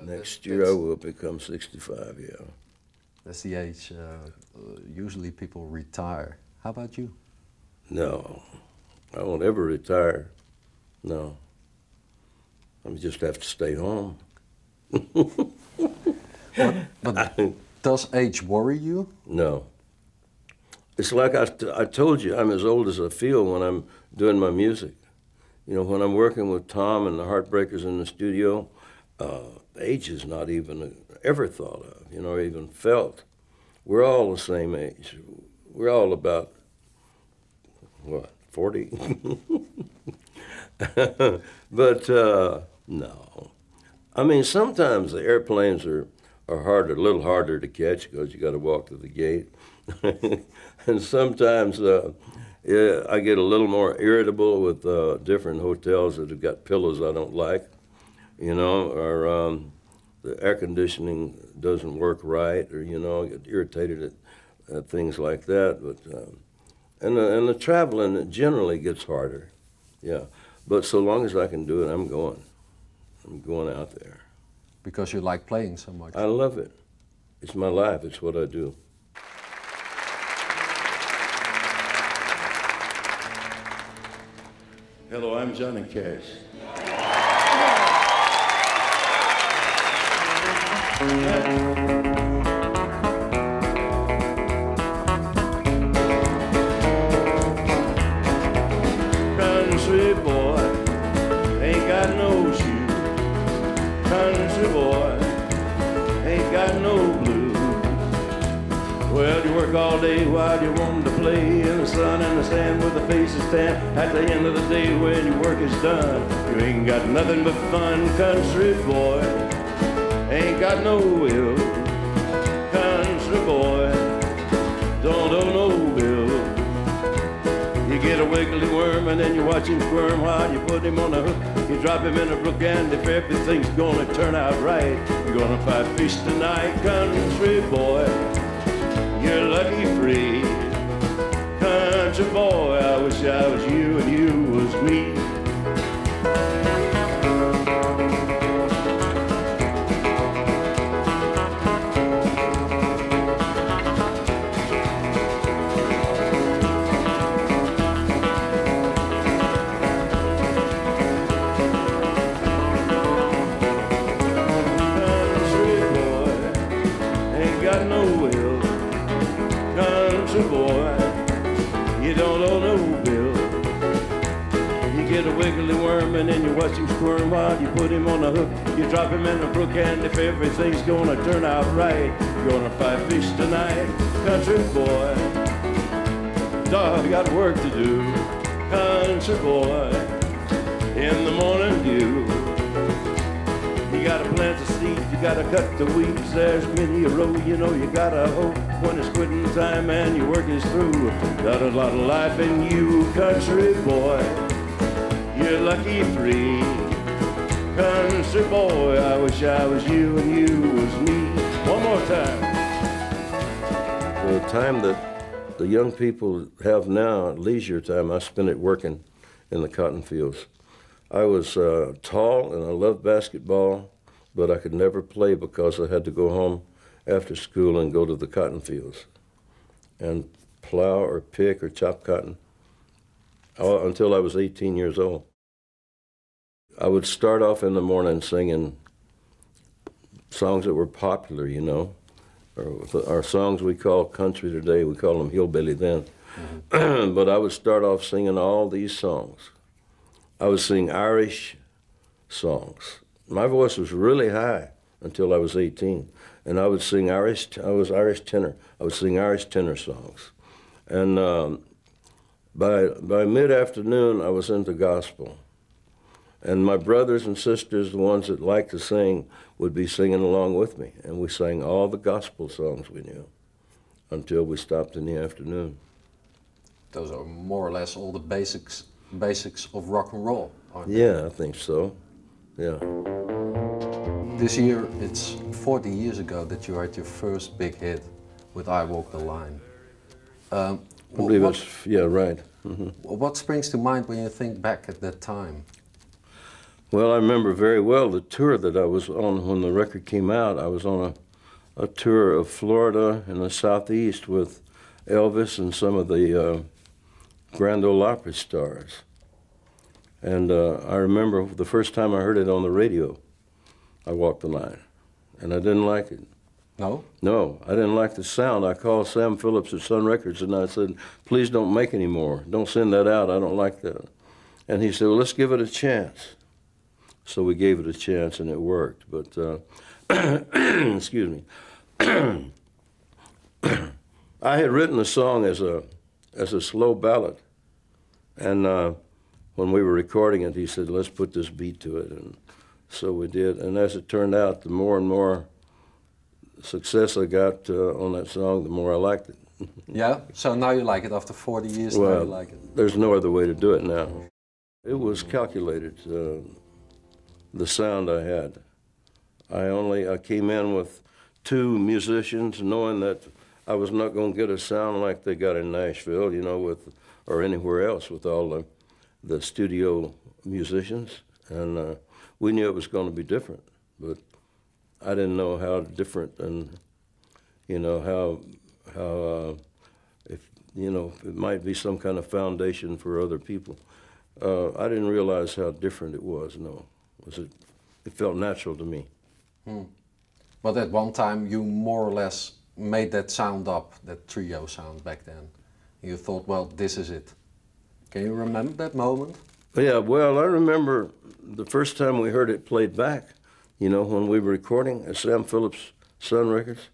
Next year I will become 65, yeah. That's the age usually people retire. How about you? No, I won't ever retire. No. I just have to stay home. But does age worry you? No. It's like I told you, I'm as old as I feel when I'm doing my music. You know, when I'm working with Tom and the Heartbreakers in the studio, age is not even ever thought of, you know, or even felt. We're all the same age. We're all about, what, 40? But no. I mean, sometimes the airplanes are harder, a little harder to catch because you got to walk to the gate. And sometimes yeah, I get a little more irritable with different hotels that have got pillows I don't like, you know, or the air conditioning doesn't work right, or, you know, I get irritated at things like that. But and the traveling generally gets harder, yeah. But so long as I can do it, I'm going. I'm going out there. Because you like playing so much. I love it. It's my life. It's what I do. Hello, I'm Johnny Cash. Country boy, ain't got no shoes. Country boy, ain't got no blues. Well, you work all day while you want to play in the sun and the sand with the faces tan. At the end of the day when your work is done, you ain't got nothing but fun. Country boy, ain't got no will. Country boy, don't owe no bill. You get a wiggly worm and then you watch him squirm while you put him on the hook. You drop him in a brook, and if everything's gonna turn out right, you're gonna fight fish tonight. Country boy, you're lucky free. Country boy, I wish I was you and you was me. Boy, you don't owe no bill. You get a wiggly worm and then you watch him squirm while you put him on the hook. You drop him in the brook, and if everything's gonna turn out right, you're gonna fight fish tonight. Country boy, dog got work to do. Country boy, in the morning dew. You gotta plant the seeds, you gotta cut the weeds. There's many a row, you know you gotta hope when it's quitting time and your work is through. Got a lot of life in you, country boy. You're lucky free. Country boy, I wish I was you and you was me. One more time. The time that the young people have now, leisure time, I spent it working in the cotton fields. I was tall and I loved basketball, but I could never play because I had to go home after school and go to the cotton fields and plow or pick or chop cotton until I was 18 years old. I would start off in the morning singing songs that were popular, you know, or our songs we call country today, we call them hillbilly then. Mm-hmm. But I would start off singing all these songs. I would sing Irish songs. My voice was really high until I was 18. And I would sing Irish, I was Irish tenor. I would sing Irish tenor songs. And by mid-afternoon, I was into gospel. And my brothers and sisters, the ones that liked to sing, would be singing along with me. And we sang all the gospel songs we knew until we stopped in the afternoon. Those are more or less all the basics of rock and roll, aren't they? Yeah, I think so, yeah. This year, it's 40 years ago that you had your first big hit with I Walk the Line. I believe it's, yeah, right. Mm-hmm. What springs to mind when you think back at that time? Well, I remember very well the tour that I was on when the record came out. I was on a tour of Florida and the Southeast with Elvis and some of the Grand Ole Opry stars. And I remember the first time I heard it on the radio, I walked the line, and I didn't like it. No? No, I didn't like the sound. I called Sam Phillips at Sun Records, and I said, please don't make any more. Don't send that out. I don't like that. And he said, well, let's give it a chance. So we gave it a chance, and it worked. But, excuse me. I had written the song as a slow ballad. And when we were recording it, he said, let's put this beat to it. And so we did. And as it turned out, the more and more success I got on that song, the more I liked it. Yeah? So now you like it after 40 years, Well, now you like it? There's no other way to do it now. It was calculated, the sound I had. I came in with 2 musicians knowing that I was not going to get a sound like they got in Nashville, you know, or anywhere else with all the studio musicians. And we knew it was going to be different, but I didn't know how different, and you know how if you know it might be some kind of foundation for other people. I didn't realize how different it was. No, it felt natural to me. But at one time you more or less made that sound up, that trio sound back then. You thought, well, this is it. Can you remember that moment? Yeah, well, I remember the first time we heard it played back. You know, when we were recording at Sam Phillips Sun Records,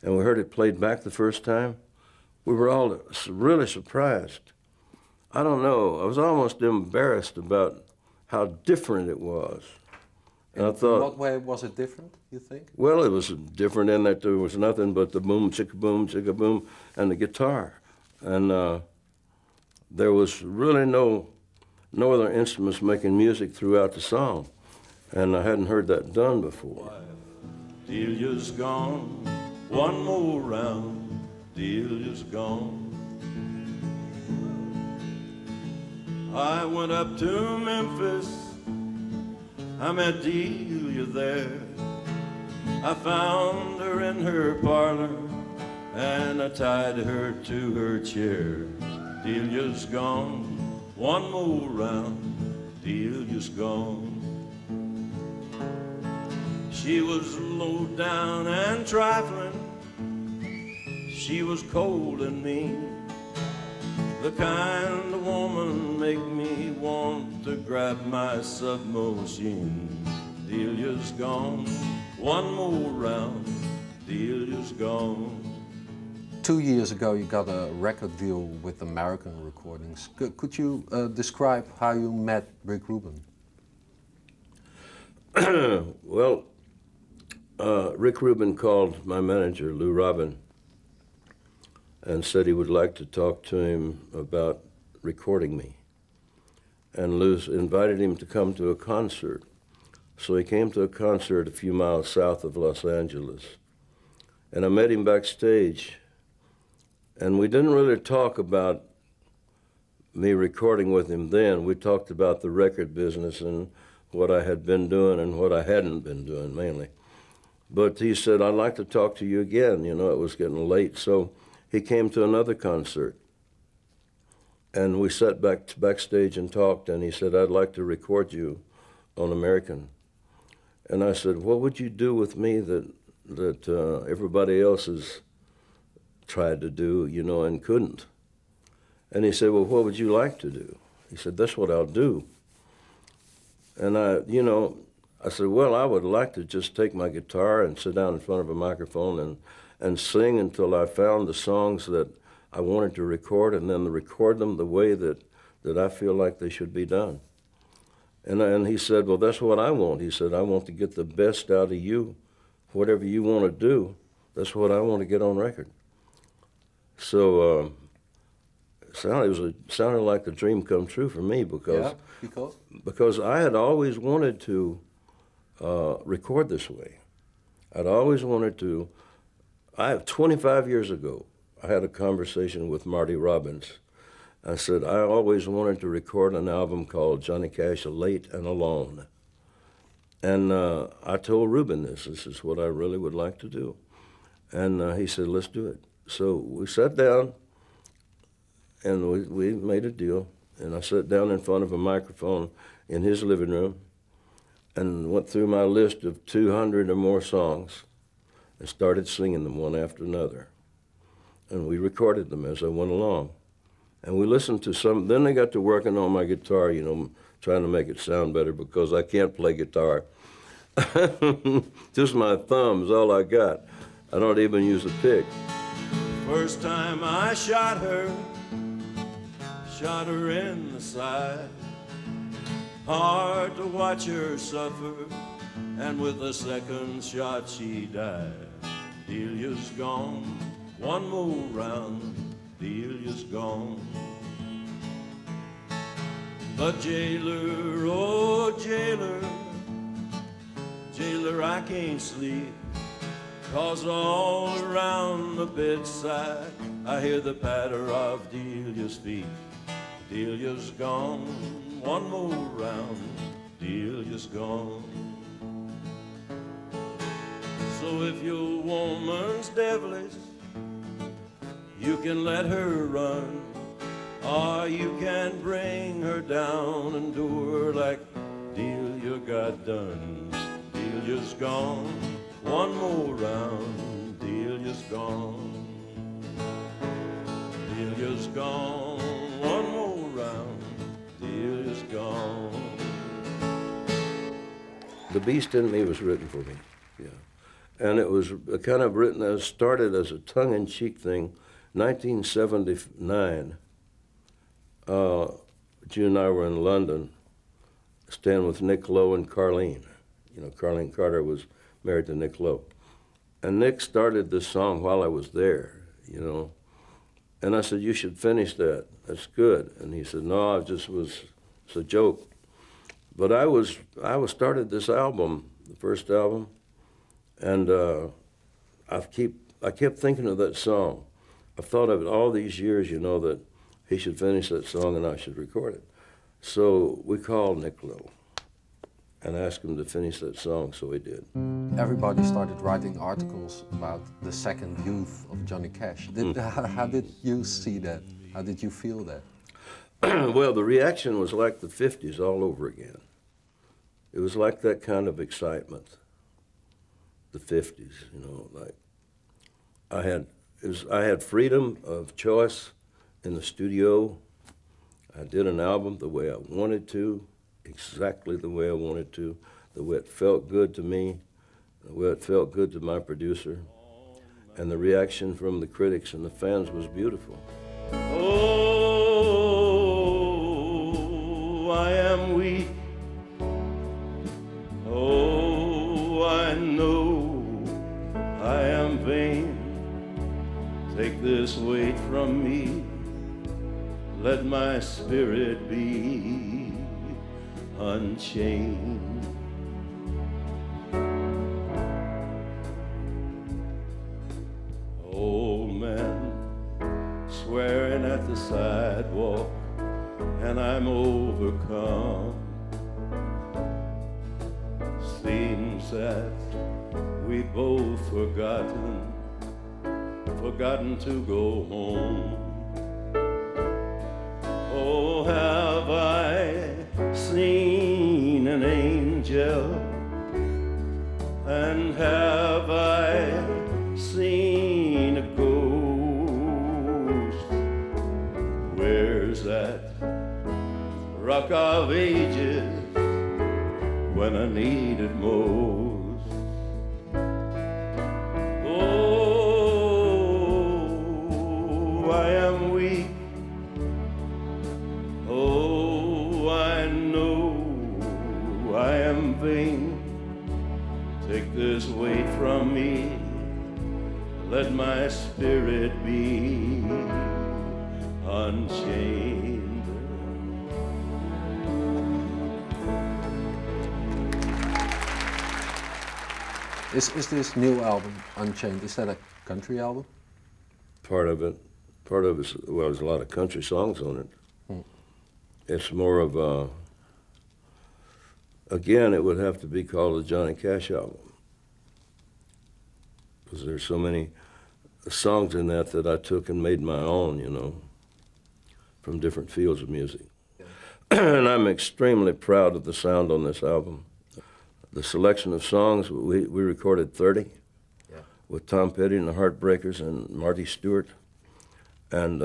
and we heard it played back the first time, we were all really surprised. I don't know, I was almost embarrassed about how different it was. And I thought, in what way was it different, you think? Well, it was different in that there was nothing but the boom, chicka boom, and the guitar. And there was really no other instruments making music throughout the song. And I hadn't heard that done before. Delia's gone, one more round, Delia's gone. I went up to Memphis, I met Delia there. I found her in her parlor, and I tied her to her chair. Delia's gone, one more round, Delia's gone. She was low down and trifling, she was cold and mean, the kind of woman make me want to grab my submachine. Delia's gone, one more round, Delia's gone. 2 years ago you got a record deal with American Recordings. Could you describe how you met Rick Rubin? Well, Rick Rubin called my manager, Lou Robin, and said he would like to talk to him about recording me. And Lou invited him to come to a concert. So he came to a concert a few miles south of Los Angeles. And I met him backstage. And we didn't really talk about me recording with him then. We talked about the record business and what I had been doing and what I hadn't been doing, mainly. But he said, I'd like to talk to you again. You know, it was getting late. So he came to another concert. And we sat backstage and talked, and he said, I'd like to record you on American. And I said, what would you do with me that everybody else has tried to do, you know, and couldn't? And he said, well, what would you like to do? He said, that's what I'll do. And I said, well, I would like to just take my guitar and sit down in front of a microphone and sing until I found the songs that I wanted to record, and then record them the way that I feel like they should be done. And he said, well, that's what I want. He said, I want to get the best out of you. Whatever you want to do, that's what I want to get on record. So it sounded like a dream come true for me, because I had always wanted to record this way. I'd always wanted to. 25 years ago, I had a conversation with Marty Robbins. I said, I always wanted to record an album called Johnny Cash, Late and Alone. And I told Ruben this is what I really would like to do. And he said, let's do it. So we sat down, and we made a deal. And I sat down in front of a microphone in his living room and went through my list of 200 or more songs and started singing them one after another. And we recorded them as I went along. And we listened to some, then I got to working on my guitar, you know, trying to make it sound better because I can't play guitar. Just my thumb is all I got. I don't even use a pick. First time I shot her in the side. Hard to watch her suffer, and with the second shot she died. Delia's gone, one more round, Delia's gone. But jailer, oh jailer, jailer, I can't sleep, 'cause all around the bedside I hear the patter of Delia's feet. Delia's gone, one more round, Delia's gone. So if your woman's devilish, you can let her run, or you can bring her down and do her like Delia got done. Delia's gone, one more round, Delia's gone. Delia's gone, one more round, Delia's gone. The Beast in Me was written for me, yeah. And it was kind of written as, started as a tongue-in-cheek thing, 1979. June and I were in London, staying with Nick Lowe and Carlene. You know, Carlene Carter was married to Nick Lowe. And Nick started this song while I was there, you know. And I said, you should finish that, that's good. And he said, no, it's a joke. But I started this album, the first album, and I kept thinking of that song. I've thought of it all these years, you know, that he should finish that song and I should record it. So we called Nick Lowe and asked him to finish that song, so he did. Everybody started writing articles about the second youth of Johnny Cash. How did you see that? How did you feel that? Well, the reaction was like the 50s all over again. It was like that kind of excitement, the 50s, you know, like I had freedom of choice in the studio. I did an album the way I wanted to, exactly the way I wanted to, the way it felt good to me, the way it felt good to my producer, and the reaction from the critics and the fans was beautiful. Oh, I am weak. Oh, I know I am vain. Take this weight from me. Let my spirit be unchained. Old man swearing at the sidewalk, and I'm overcome. Seems that we both forgotten to go home. Oh, have I seen an angel, and have I seen a ghost? Where's that Rock of Ages when I need it most? Oh, I am weak. Oh, I know I am vain. Take this weight from me. Let my spirit be unchained. Is this new album, Unchained, is that a country album? Part of it. Part of it, well, there's a lot of country songs on it. It's more of again, it would have to be called the Johnny Cash album, because there's so many songs in that that I took and made my own, you know, from different fields of music. And I'm extremely proud of the sound on this album. The selection of songs, we recorded 30 with Tom Petty and the Heartbreakers and Marty Stewart. And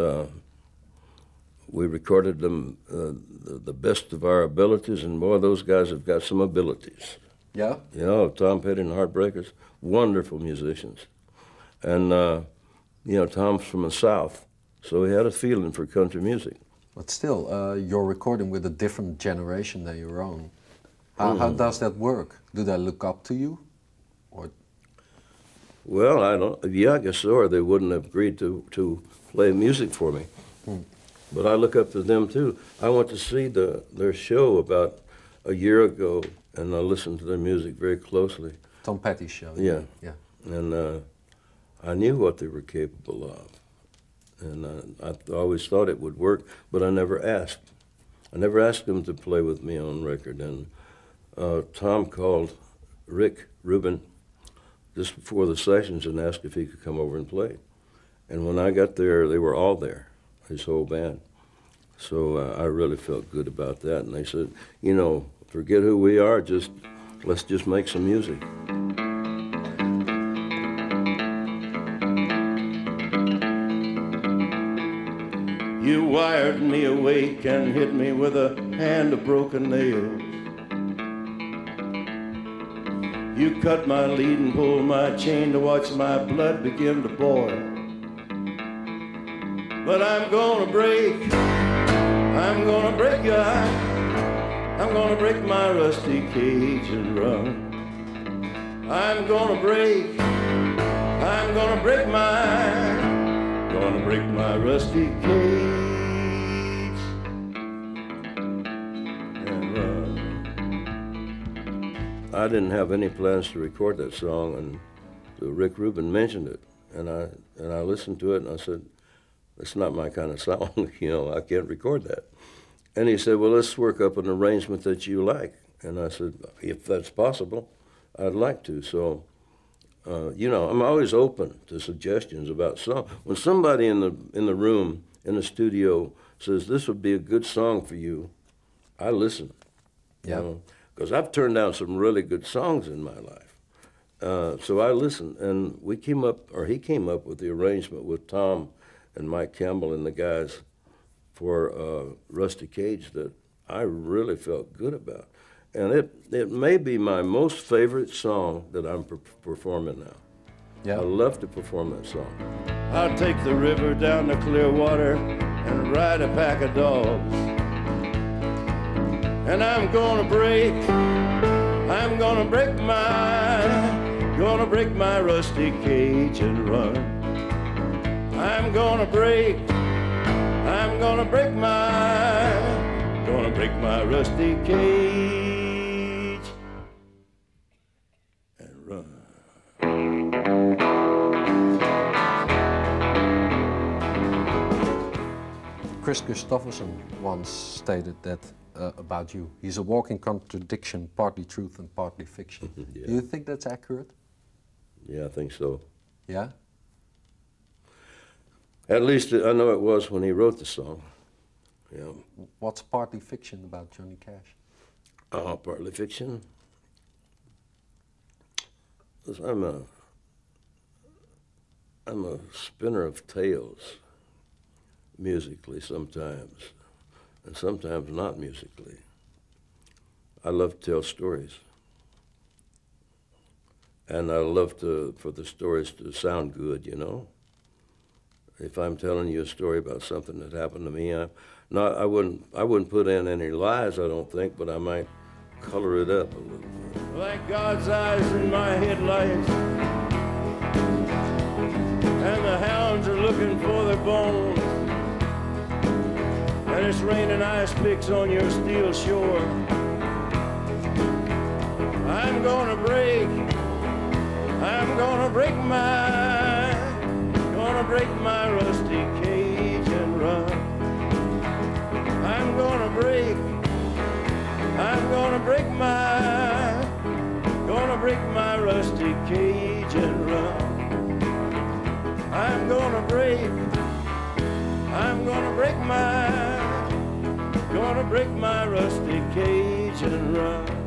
we recorded them the best of our abilities, and boy, those guys have got some abilities. Yeah? You know, Tom Petty and the Heartbreakers, wonderful musicians. And, you know, Tom's from the South, so he had a feeling for country music. But still, you're recording with a different generation than your own. How does that work? Do they look up to you? Or? Well, I guess so, or they wouldn't have agreed to play music for me. But I look up to them too. I went to see their show about a year ago, and I listened to their music very closely. Tom Petty's show. Yeah. Yeah. And I knew what they were capable of. And I always thought it would work, but I never asked. I never asked them to play with me on record. And Tom called Rick Rubin just before the sessions and asked if he could come over and play. And when I got there, they were all there, his whole band. So I really felt good about that. And they said, you know, forget who we are, let's just make some music. You wired me awake and hit me with a hand of broken nails. You cut my lead and pulled my chain to watch my blood begin to boil. But I'm gonna break your heart. I'm gonna break my rusty cage and run. I'm gonna break my rusty cage and run. I didn't have any plans to record that song, and Rick Rubin mentioned it, and I listened to it, and I said, "That's not my kind of song, you know, I can't record that." And he said, "Well, let's work up an arrangement that you like." And I said, "If that's possible, I'd like to." So, you know, I'm always open to suggestions about song. When somebody in the room, in the studio, says, "This would be a good song for you," I listen. Yeah. You know, because I've turned down some really good songs in my life. So I listened, and he came up with the arrangement with Tom and Mike Campbell and the guys for Rusty Cage that I really felt good about. And it may be my most favorite song that I'm performing now. Yeah. I love to perform that song. I'll take the river down to Clearwater and ride a pack of dogs. And I'm gonna break my rusty cage and run. I'm gonna break my rusty cage and run. Chris Christopherson once stated that about you. He's a walking contradiction, partly truth and partly fiction. Yeah. Do you think that's accurate? Yeah, I think so. Yeah? At least I know it was when he wrote the song. Yeah. What's partly fiction about Johnny Cash? Partly fiction. 'Cause I'm a spinner of tales, musically sometimes, and sometimes not musically. I love to tell stories. And I love for the stories to sound good, you know. If I'm telling you a story about something that happened to me, I wouldn't put in any lies, I don't think, but I might color it up a little bit. Like God's eyes in my headlights, and the hounds are looking for their bones, and it's raining ice picks on your steel shore. I'm gonna break my rusty cage and run. I'm gonna break my gonna break my rusty cage and run.